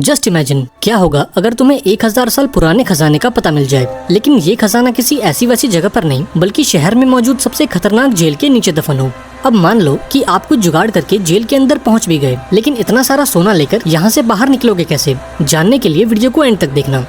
Just imagine क्या होगा अगर तुम्हें 1000 साल पुराने खजाने का पता मिल जाए, लेकिन ये खजाना किसी ऐसी वैसी जगह पर नहीं बल्कि शहर में मौजूद सबसे खतरनाक जेल के नीचे दफन हो। अब मान लो कि आप कुछ जुगाड़ करके जेल के अंदर पहुंच भी गए, लेकिन इतना सारा सोना लेकर यहाँ से बाहर निकलोगे कैसे? जानने के लिए वीडियो को एंड तक देखना।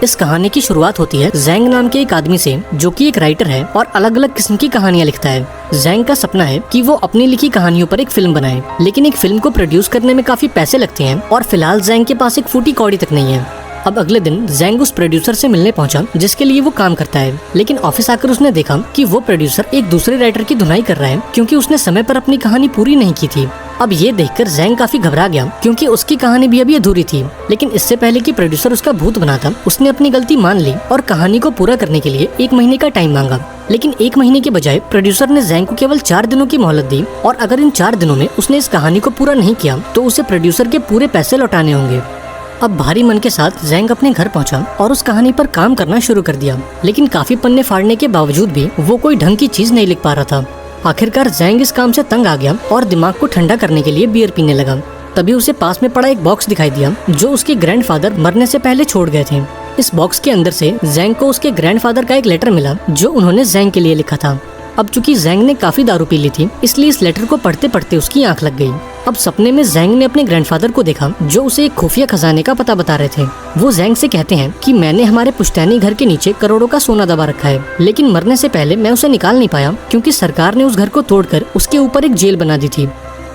इस कहानी की शुरुआत होती है जैंग नाम के एक आदमी से, जो कि एक राइटर है और अलग अलग किस्म की कहानियां लिखता है। जैंग का सपना है कि वो अपनी लिखी कहानियों पर एक फिल्म बनाए, लेकिन एक फिल्म को प्रोड्यूस करने में काफी पैसे लगते हैं और फिलहाल जैंग के पास एक फूटी कौड़ी तक नहीं है। अब अगले दिन जैंग उस प्रोड्यूसर से मिलने पहुंचा जिसके लिए वो काम करता है, लेकिन ऑफिस आकर उसने देखा कि वो प्रोड्यूसर एक दूसरे राइटर की धुनाई कर रहा है क्योंकि उसने समय पर अपनी कहानी पूरी नहीं की थी। अब ये देखकर जैंग काफी घबरा गया क्योंकि उसकी कहानी भी अभी अधूरी थी, लेकिन इससे पहले कि प्रोड्यूसर उसका भूत बनाता, उसने अपनी गलती मान ली और कहानी को पूरा करने के लिए 1 महीने का टाइम मांगा। लेकिन 1 महीने के बजाय प्रोड्यूसर ने जैंग को केवल 4 दिनों की मोहलत दी और अगर इन 4 दिनों में उसने इस कहानी को पूरा नहीं किया तो उसे प्रोड्यूसर के पूरे पैसे लौटाने होंगे। अब भारी मन के साथ जैंग अपने घर पहुंचा और उस कहानी पर काम करना शुरू कर दिया, लेकिन काफी पन्ने फाड़ने के बावजूद भी वो कोई ढंग की चीज नहीं लिख पा रहा था। आखिरकार जैंग इस काम से तंग आ गया और दिमाग को ठंडा करने के लिए बियर पीने लगा। तभी उसे पास में पड़ा एक बॉक्स दिखाई दिया जो उसके ग्रैंडफादर मरने से पहले छोड़ गए थे। इस बॉक्स के अंदर से जैंग को उसके ग्रैंडफादर का एक लेटर मिला जो उन्होंने जैंग के लिए लिखा था। अब चूंकि जैंग ने काफी दारू पी ली थी, इसलिए इस लेटर को पढ़ते पढ़ते उसकी आंख लग गई। अब सपने में जैंग ने अपने ग्रैंडफादर को देखा जो उसे एक खुफिया खजाने का पता बता रहे थे। वो जैंग से कहते हैं कि मैंने हमारे पुश्तैनी घर के नीचे करोड़ों का सोना दबा रखा है, लेकिन मरने से पहले मैं उसे निकाल नहीं पाया क्योंकि सरकार ने उस घर को तोड़कर उसके ऊपर एक जेल बना दी थी।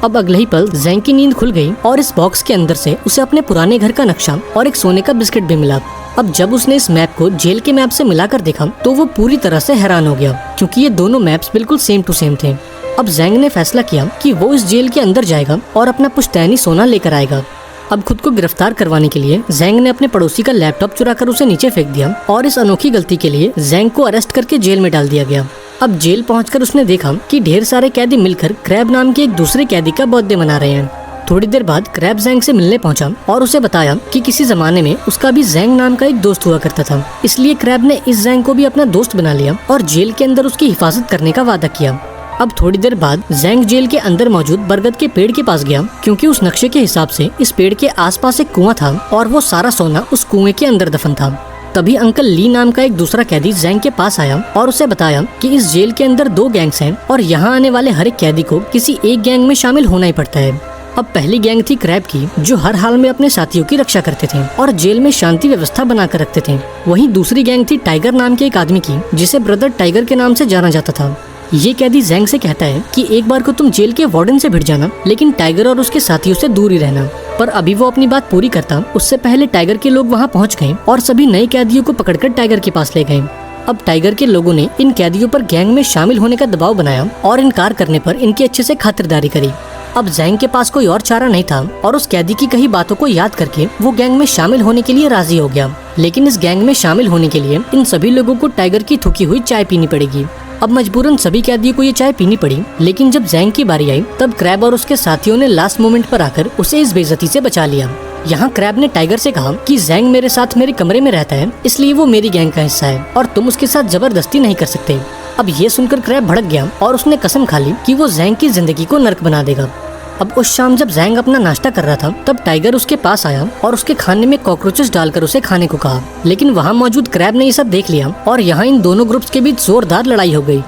अब अगले ही पल जैंग की नींद खुल गई और इस बॉक्स के अंदर से उसे अपने पुराने घर का नक्शा और एक सोने का बिस्किट भी मिला। अब जब उसने इस मैप को जेल के मैप से मिलाकर देखा तो वो पूरी तरह से हैरान हो गया क्योंकि ये दोनों मैप्स बिल्कुल सेम टू सेम थे। अब जैंग ने फैसला किया कि वो इस जेल के अंदर जाएगा और अपना पुश्तैनी सोना लेकर आएगा। अब खुद को गिरफ्तार करवाने के लिए जैंग ने अपने पड़ोसी का लैपटॉप चुराकर उसे नीचे फेंक दिया और इस अनोखी गलती के लिए जैंग को अरेस्ट करके जेल में डाल दिया गया। अब जेल पहुंचकर उसने देखा कि ढेर सारे कैदी मिलकर क्रैब नाम के एक दूसरे कैदी का बर्थडे मना रहे हैं। थोड़ी देर बाद क्रैब जैंग से मिलने पहुंचा और उसे बताया कि किसी जमाने में उसका भी जैंग नाम का एक दोस्त हुआ करता था, इसलिए क्रैब ने इस जैंग को भी अपना दोस्त बना लिया और जेल के अंदर उसकी हिफाजत करने का वादा किया। अब थोड़ी देर बाद जैंग जेल के अंदर मौजूद बरगद के पेड़ के पास गया क्योंकि उस नक्शे के हिसाब से इस पेड़ के आसपास एक कुआं था और वो सारा सोना उस कुएं के अंदर दफन था। तभी अंकल ली नाम का एक दूसरा कैदी जैंग के पास आया और उसे बताया कि इस जेल के अंदर 2 गैंग्स हैं और यहाँ आने वाले हर एक कैदी को किसी एक गैंग में शामिल होना ही पड़ता है। अब पहली गैंग थी क्रैब की, जो हर हाल में अपने साथियों की रक्षा करते थे और जेल में शांति व्यवस्था बनाकर रखते थे। वहीं दूसरी गैंग थी टाइगर नाम के एक आदमी की, जिसे ब्रदर टाइगर के नाम से जाना जाता था। ये कैदी जैंग से कहता है कि एक बार को तुम जेल के वार्डन से भिड़ जाना, लेकिन टाइगर और उसके साथियों से दूर ही रहना। पर अभी वो अपनी बात पूरी करता उससे पहले टाइगर के लोग वहाँ पहुँच गए और सभी नए कैदियों को पकड़कर टाइगर के पास ले गए। अब टाइगर के लोगों ने इन कैदियों पर गैंग में शामिल होने का दबाव बनाया और इनकार करने पर इनकी अच्छे से खातिरदारी करी। अब जैंग के पास कोई और चारा नहीं था और उस कैदी की कही बातों को याद करके वो गैंग में शामिल होने के लिए राजी हो गया। लेकिन इस गैंग में शामिल होने के लिए इन सभी लोगों को टाइगर की थूकी हुई चाय पीनी पड़ेगी। अब मजबूरन सभी कैदियों को ये चाय पीनी पड़ी, लेकिन जब जैंग की बारी आई तब क्रैब और उसके साथियों ने लास्ट मोमेंट पर आकर उसे इस बेइज्जती से बचा लिया। यहाँ क्रैब ने टाइगर से कहा कि जैंग मेरे साथ मेरे कमरे में रहता है, इसलिए वो मेरी गैंग का हिस्सा है और तुम उसके साथ जबरदस्ती नहीं कर सकते। अब ये सुनकर क्रैब भड़क गया और उसने कसम खा ली कि वो जैंग की जिंदगी को नर्क बना देगा। अब उस शाम जब जैंग अपना नाश्ता कर रहा था तब टाइगर उसके पास आया और उसके खाने में कॉकरोचेस डालकर उसे खाने को कहा, लेकिन वहाँ मौजूद क्रैब ने ये सब देख लिया और यहाँ इन दोनों ग्रुप्स के बीच जोरदार लड़ाई हो गई।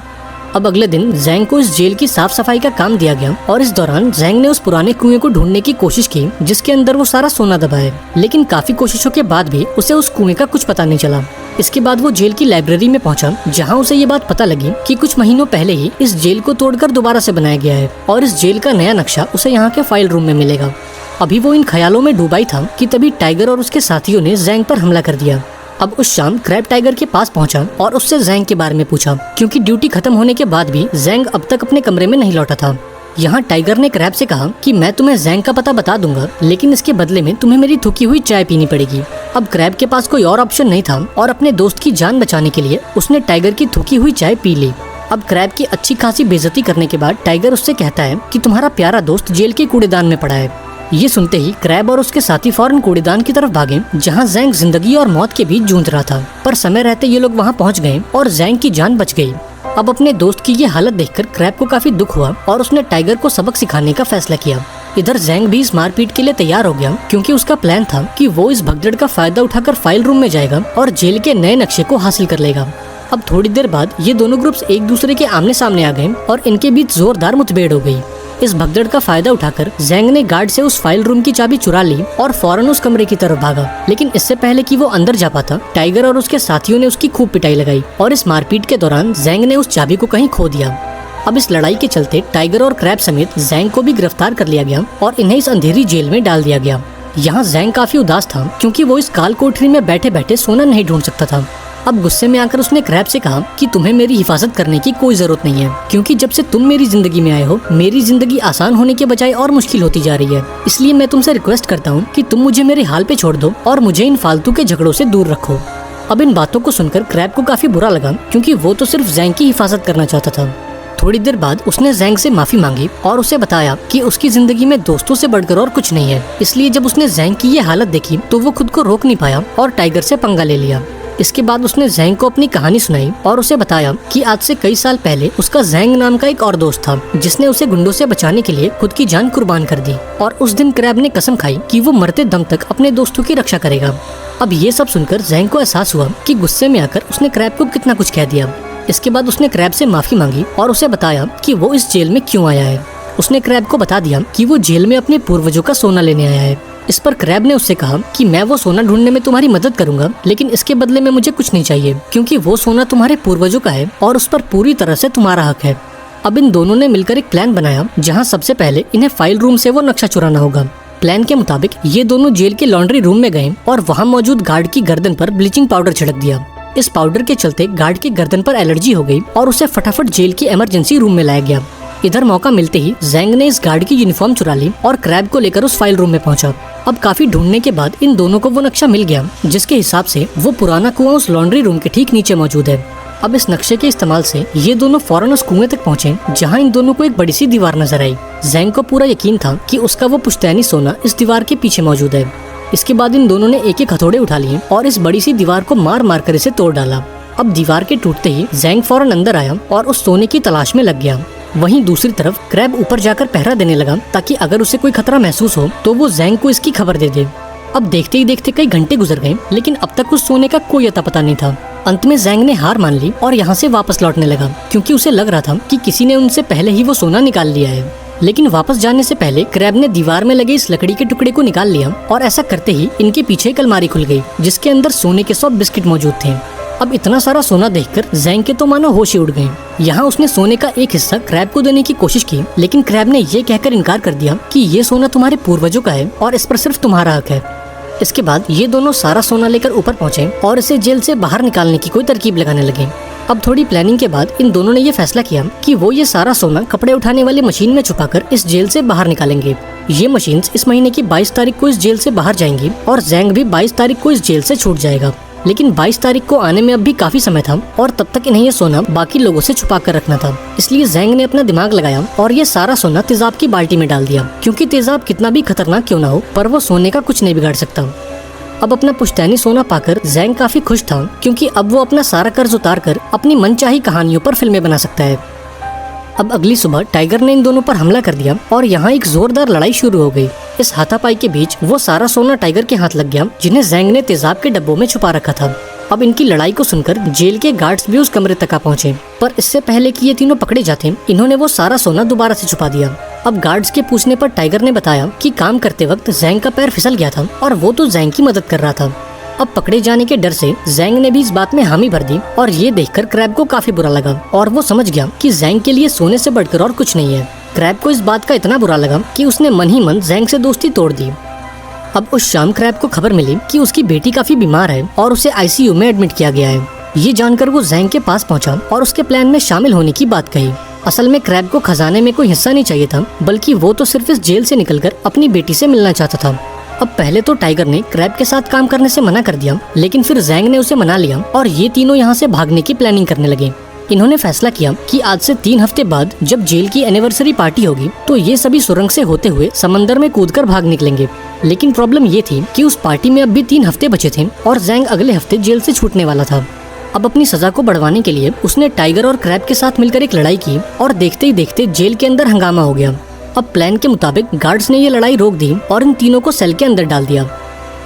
अब अगले दिन जैंग को इस जेल की साफ सफाई का काम दिया गया और इस दौरान जैंग ने उस पुराने कुएं को ढूंढने की कोशिश की जिसके अंदर वो सारा सोना दबा है, लेकिन काफी कोशिशों के बाद भी उसे उस कुएं का कुछ पता नहीं चला। इसके बाद वो जेल की लाइब्रेरी में पहुंचा जहां उसे ये बात पता लगी कि कुछ महीनों पहले ही इस जेल को तोड़कर दोबारा से बनाया गया है और इस जेल का नया नक्शा उसे यहाँ के फाइल रूम में मिलेगा। अभी वो इन ख्यालों में डूबा ही था कि तभी टाइगर और उसके साथियों ने जैंग पर हमला कर दिया। अब उस शाम क्रैब टाइगर के पास पहुंचा और उससे जैंग के बारे में पूछा क्योंकि ड्यूटी खत्म होने के बाद भी जैंग अब तक अपने कमरे में नहीं लौटा था। यहाँ टाइगर ने क्रैब से कहा कि मैं तुम्हें जैंग का पता बता दूंगा, लेकिन इसके बदले में तुम्हें मेरी थूकी हुई चाय पीनी पड़ेगी। अब क्रैब के पास कोई और ऑप्शन नहीं था और अपने दोस्त की जान बचाने के लिए उसने टाइगर की थूकी हुई चाय पी ली। अब क्रैब की अच्छी खासी बेइज्जती करने के बाद टाइगर उससे कहता है कि तुम्हारा प्यारा दोस्त जेल के कूड़ेदान में पड़ा है। ये सुनते ही क्रैब और उसके साथी फौरन कूड़ेदान की तरफ भागे जहाँ जैंग जिंदगी और मौत के बीच जूझ रहा था, पर समय रहते ये लोग वहाँ पहुँच गए और जैंग की जान बच गई। अब अपने दोस्त की ये हालत देखकर क्रैब को काफी दुख हुआ और उसने टाइगर को सबक सिखाने का फैसला किया। इधर जैंग भी इस मारपीट के लिए तैयार हो गया, क्योंकि उसका प्लान था कि वो इस भगदड़ का फायदा उठाकर फाइल रूम में जाएगा और जेल के नए नक्शे को हासिल कर लेगा। अब थोड़ी देर बाद ये दोनों ग्रुप्स एक दूसरे के आमने सामने आ गए और इनके बीच जोरदार मुठभेड़ हो गई। इस भगदड़ का फायदा उठाकर जैंग ने गार्ड से उस फाइल रूम की चाबी चुरा ली और फौरन उस कमरे की तरफ भागा। लेकिन इससे पहले कि वो अंदर जा पाता, टाइगर और उसके साथियों ने उसकी खूब पिटाई लगाई और इस मारपीट के दौरान जैंग ने उस चाबी को कहीं खो दिया। अब इस लड़ाई के चलते टाइगर और क्रैब समेत जैंग को भी गिरफ्तार कर लिया गया और इन्हें इस अंधेरी जेल में डाल दिया गया। यहाँ जैंग काफी उदास था, क्योंकि वो इस काल कोठरी में बैठे बैठे सोना नहीं ढूंढ सकता था। अब गुस्से में आकर उसने क्रैब से कहा कि तुम्हें मेरी हिफाजत करने की कोई जरूरत नहीं है, क्योंकि जब से तुम मेरी जिंदगी में आए हो मेरी जिंदगी आसान होने के बजाय और मुश्किल होती जा रही है। इसलिए मैं तुमसे रिक्वेस्ट करता हूँ कि तुम मुझे मेरे हाल पे छोड़ दो और मुझे इन फालतू के झगड़ों से दूर रखो। अब इन बातों को सुनकर क्रैब को काफी बुरा लगा, क्योंकि वो तो सिर्फ जैंग की हिफाजत करना चाहता था। थोड़ी देर बाद उसने जैंग से माफी मांगी और उसे बताया कि उसकी जिंदगी में दोस्तों से बढ़कर और कुछ नहीं है। इसलिए जब उसने जैंग की ये हालत देखी तो वो खुद को रोक नहीं पाया और टाइगर से पंगा ले लिया। इसके बाद उसने जैंग को अपनी कहानी सुनाई और उसे बताया कि आज से कई साल पहले उसका जैंग नाम का एक और दोस्त था, जिसने उसे गुंडों से बचाने के लिए खुद की जान कुर्बान कर दी। और उस दिन क्रैब ने कसम खाई कि वो मरते दम तक अपने दोस्तों की रक्षा करेगा। अब ये सब सुनकर जैंग को एहसास हुआ कि गुस्से में आकर उसने क्रैब को कितना कुछ कह दिया। इसके बाद उसने क्रैब से माफी मांगी और उसे बताया कि वो इस जेल में क्यों आया है। उसने क्रैब को बता दिया कि वो जेल में अपने पूर्वजों का सोना लेने आया है। इस पर क्रैब ने उससे कहा कि मैं वो सोना ढूंढने में तुम्हारी मदद करूंगा, लेकिन इसके बदले में मुझे कुछ नहीं चाहिए, क्योंकि वो सोना तुम्हारे पूर्वजों का है और उस पर पूरी तरह से तुम्हारा हक है। अब इन दोनों ने मिलकर एक प्लान बनाया, जहाँ सबसे पहले इन्हें फाइल रूम से वो नक्शा चुराना होगा। प्लान के मुताबिक ये दोनों जेल के लॉन्ड्री रूम में गए और वहाँ मौजूद गार्ड की गर्दन पर ब्लीचिंग पाउडर छिड़क दिया। इस पाउडर के चलते गार्ड की गर्दन पर एलर्जी हो गई और उसे फटाफट जेल की इमरजेंसी रूम में लाया गया। इधर मौका मिलते ही जैंग ने इस गार्ड की यूनिफॉर्म चुरा ली और क्रैब को लेकर उस फाइल रूम में पहुंचा। अब काफी ढूंढने के बाद इन दोनों को वो नक्शा मिल गया, जिसके हिसाब से वो पुराना कुआं उस लॉन्ड्री रूम के ठीक नीचे मौजूद है। अब इस नक्शे के इस्तेमाल से ये दोनों फौरन उस कुएं तक पहुंचे, जहां इन दोनों को एक बड़ी सी दीवार नजर आई। जैंग को पूरा यकीन था कि उसका वो पुश्तैनी सोना इस दीवार के पीछे मौजूद है। इसके बाद इन दोनों ने एक एक हथौड़े उठा लिए और इस बड़ी सी दीवार को मार मार कर इसे तोड़ डाला। अब दीवार के टूटते ही जैंग फौरन अंदर आया और उस सोने की तलाश में लग गया। वहीं दूसरी तरफ क्रैब ऊपर जाकर पहरा देने लगा, ताकि अगर उसे कोई खतरा महसूस हो तो वो जैंग को इसकी खबर दे दे। अब देखते ही देखते कई घंटे गुजर गए, लेकिन अब तक उस सोने का कोई अता पता नहीं था। अंत में जैंग ने हार मान ली और यहाँ से वापस लौटने लगा, क्योंकि उसे लग रहा था कि किसी ने उनसे पहले ही वो सोना निकाल लिया है। लेकिन वापस जाने से पहले क्रैब ने दीवार में लगे इस लकड़ी के टुकड़े को निकाल लिया और ऐसा करते ही इनके पीछे एक अलमारी खुल गई, जिसके अंदर सोने के 100 बिस्किट मौजूद थे। अब इतना सारा सोना देखकर जैंग के तो मानो होश ही उड़ गए। यहाँ उसने सोने का एक हिस्सा क्रैब को देने की कोशिश की, लेकिन क्रैब ने ये कहकर इनकार कर दिया कि ये सोना तुम्हारे पूर्वजों का है और इस पर सिर्फ तुम्हारा हक है। इसके बाद ये दोनों सारा सोना लेकर ऊपर पहुँचे और इसे जेल से बाहर निकालने की कोई तरकीब लगाने लगे। अब थोड़ी प्लानिंग के बाद इन दोनों ने ये फैसला किया कि वो ये सारा सोना कपड़े उठाने वाली मशीन में छुपाकर इस जेल से बाहर निकालेंगे। ये मशीन इस महीने की 22 तारीख को इस जेल से बाहर जाएंगी और जैंग भी 22 तारीख को इस जेल से छूट जाएगा। लेकिन 22 तारीख को आने में अब भी काफी समय था और तब तक इन्हें ये सोना बाकी लोगों से छुपा कर रखना था। इसलिए जैंग ने अपना दिमाग लगाया और ये सारा सोना तेजाब की बाल्टी में डाल दिया, क्योंकि तेजाब कितना भी खतरनाक क्यों ना हो, पर वो सोने का कुछ नहीं बिगाड़ सकता। अब अपना पुश्तैनी सोना पाकर जैंग काफी खुश था, क्योंकि अब वो अपना सारा कर्ज उतार कर अपनी मनचाही कहानियों पर फिल्में बना सकता है। अब अगली सुबह टाइगर ने इन दोनों पर हमला कर दिया और यहाँ एक जोरदार लड़ाई शुरू हो गई। इस हाथापाई के बीच वो सारा सोना टाइगर के हाथ लग गया, जिन्हें जैंग ने तेजाब के डब्बों में छुपा रखा था। अब इनकी लड़ाई को सुनकर जेल के गार्ड्स भी उस कमरे तक आ पहुंचे, पर इससे पहले कि ये तीनों पकड़े जाते इन्होंने वो सारा सोना दोबारा से छुपा दिया। अब गार्ड्स के पूछने पर टाइगर ने बताया कि काम करते वक्त जैंग का पैर फिसल गया था और वो तो जैंग की मदद कर रहा था। अब पकड़े जाने के डर से जैंग ने भी इस बात में हामी भर दी और ये देखकर क्रैब को काफी बुरा लगा और वो समझ गया कि जैंग के लिए सोने से बढ़कर और कुछ नहीं है। क्रैब को इस बात का इतना बुरा लगा कि उसने मन ही मन जैंग से दोस्ती तोड़ दी। अब उस शाम क्रैब को खबर मिली कि उसकी बेटी काफी बीमार है और उसे आईसीयू में एडमिट किया गया है। ये जानकर वो जैंग के पास पहुंचा और उसके प्लान में शामिल होने की बात कही। असल में क्रैब को खजाने में कोई हिस्सा नहीं चाहिए था, बल्कि वो तो सिर्फ इस जेल से निकलकर अपनी बेटी से मिलना चाहता था। अब पहले तो टाइगर ने क्रैब के साथ काम करने से मना कर दिया, लेकिन फिर जैंग ने उसे मना लिया और ये तीनों यहाँ से भागने की प्लानिंग करने लगे। इन्होंने फैसला किया कि आज से 3 हफ्ते बाद जब जेल की एनिवर्सरी पार्टी होगी तो ये सभी सुरंग से होते हुए समंदर में कूदकर भाग निकलेंगे। लेकिन प्रॉब्लम ये थी कि उस पार्टी में अब भी 3 हफ्ते बचे थे और जैंग अगले हफ्ते जेल से छूटने वाला था। अब अपनी सजा को बढ़वाने के लिए उसने टाइगर और क्रैब के साथ मिलकर एक लड़ाई की और देखते ही देखते जेल के अंदर हंगामा हो गया। अब प्लान के मुताबिक गार्ड्स ने ये लड़ाई रोक दी और इन तीनों को सेल के अंदर डाल दिया।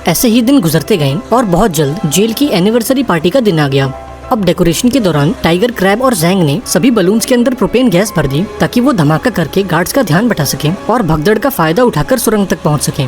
ऐसे ही दिन गुजरते गए और बहुत जल्द जेल की एनिवर्सरी पार्टी का दिन आ गया। अब डेकोरेशन के दौरान टाइगर, क्रैब और जैंग ने सभी बलून्स के अंदर प्रोपेन गैस भर दी ताकि वो धमाका करके गार्ड्स का ध्यान बटा सके और भगदड़ का फायदा उठाकर सुरंग तक पहुंच सके।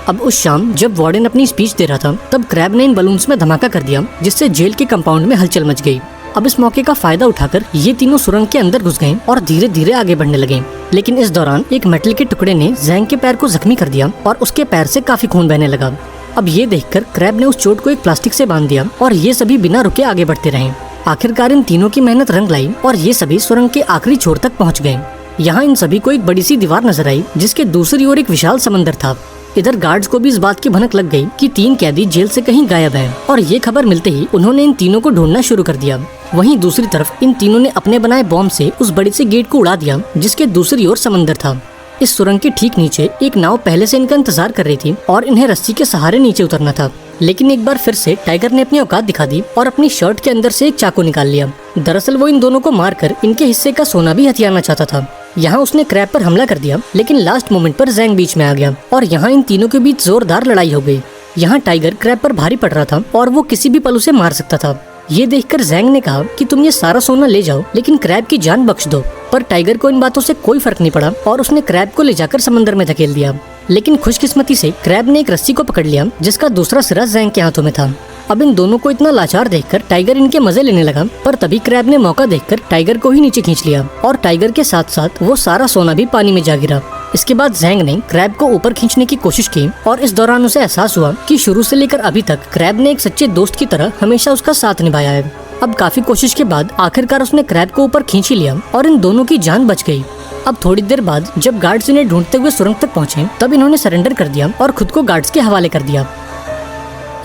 अब उस शाम जब वार्डन अपनी स्पीच दे रहा था तब क्रैब ने इन बलून्स में धमाका कर दिया, जिससे जेल के कंपाउंड में हलचल मच गई। अब इस मौके का फायदा उठाकर ये तीनों सुरंग के अंदर घुस गए और धीरे धीरे आगे बढ़ने लगे। लेकिन इस दौरान एक मेटल के टुकड़े ने जैंग के पैर को जख्मी कर दिया और उसके पैर से काफी खून बहने लगा। अब ये देखकर क्रैब ने उस चोट को एक प्लास्टिक से बांध दिया और ये सभी बिना रुके आगे बढ़ते रहे। आखिरकार इन तीनों की मेहनत रंग लाई और ये सभी सुरंग के आखिरी छोर तक पहुंच गए। यहाँ इन सभी को एक बड़ी सी दीवार नजर आई जिसके दूसरी ओर एक विशाल समंदर था। इधर गार्ड्स को भी इस बात की भनक लग गई कि 3 कैदी जेल से कहीं गायब हैं और ये खबर मिलते ही उन्होंने इन तीनों को ढूंढना शुरू कर दिया। वहीं दूसरी तरफ इन तीनों ने अपने बनाए बॉम्ब से उस बड़े से गेट को उड़ा दिया जिसके दूसरी ओर समंदर था। इस सुरंग के ठीक नीचे एक नाव पहले से इनका इंतजार कर रही थी और इन्हें रस्सी के सहारे नीचे उतरना था। लेकिन एक बार फिर से टाइगर ने अपनी औकात दिखा दी और अपनी शर्ट के अंदर से एक चाकू निकाल लिया। दरअसल वो इन दोनों को मारकर इनके हिस्से का सोना भी हथियाना चाहता था। यहाँ उसने क्रैब पर हमला कर दिया, लेकिन लास्ट मोमेंट पर जैंग बीच में आ गया और यहाँ इन तीनों के बीच जोरदार लड़ाई हो गई। यहाँ टाइगर क्रैब पर भारी पड़ रहा था और वो किसी भी पल उसे मार सकता था। ये देखकर जैंग ने कहा कि तुम ये सारा सोना ले जाओ लेकिन क्रैब की जान बख्श दो। पर टाइगर को इन बातों से कोई फर्क नहीं पड़ा और उसने क्रैब को ले जाकर समंदर में धकेल दिया। लेकिन खुशकिस्मती से क्रैब ने एक रस्सी को पकड़ लिया जिसका दूसरा सिरा जैंग के हाथों में था। अब इन दोनों को इतना लाचार देखकर टाइगर इनके मजे लेने लगा, पर तभी क्रैब ने मौका देखकर टाइगर को ही नीचे खींच लिया और टाइगर के साथ साथ वो सारा सोना भी पानी में जा गिरा। इसके बाद जैंग ने क्रैब को ऊपर खींचने की कोशिश की और इस दौरान उसे एहसास हुआ कि शुरू से लेकर अभी तक क्रैब ने एक सच्चे दोस्त की तरह हमेशा उसका साथ निभाया है। अब काफी कोशिश के बाद आखिरकार उसने क्रैब को ऊपर खींच ही लिया और इन दोनों की जान बच गई। अब थोड़ी देर बाद जब गार्ड्स इन्हें ढूंढते हुए सुरंग तक पहुंचे तब इन्होंने सरेंडर कर दिया और खुद को गार्ड्स के हवाले कर दिया।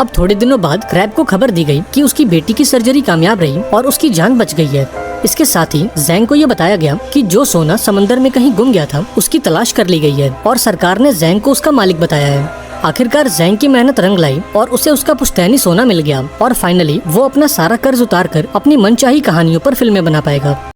अब थोड़े दिनों बाद क्रैब को खबर दी गई कि उसकी बेटी की सर्जरी कामयाब रही और उसकी जान बच गई है। इसके साथ ही जैंग को यह बताया गया कि जो सोना समंदर में कहीं गुम गया था उसकी तलाश कर ली गई है और सरकार ने जैंग को उसका मालिक बताया है। आखिरकार जैंग की मेहनत रंग लाई और उसे उसका पुश्तैनी सोना मिल गया और फाइनली वो अपना सारा कर्ज उतार कर अपनी मनचाही कहानियों पर फिल्में बना पाएगा।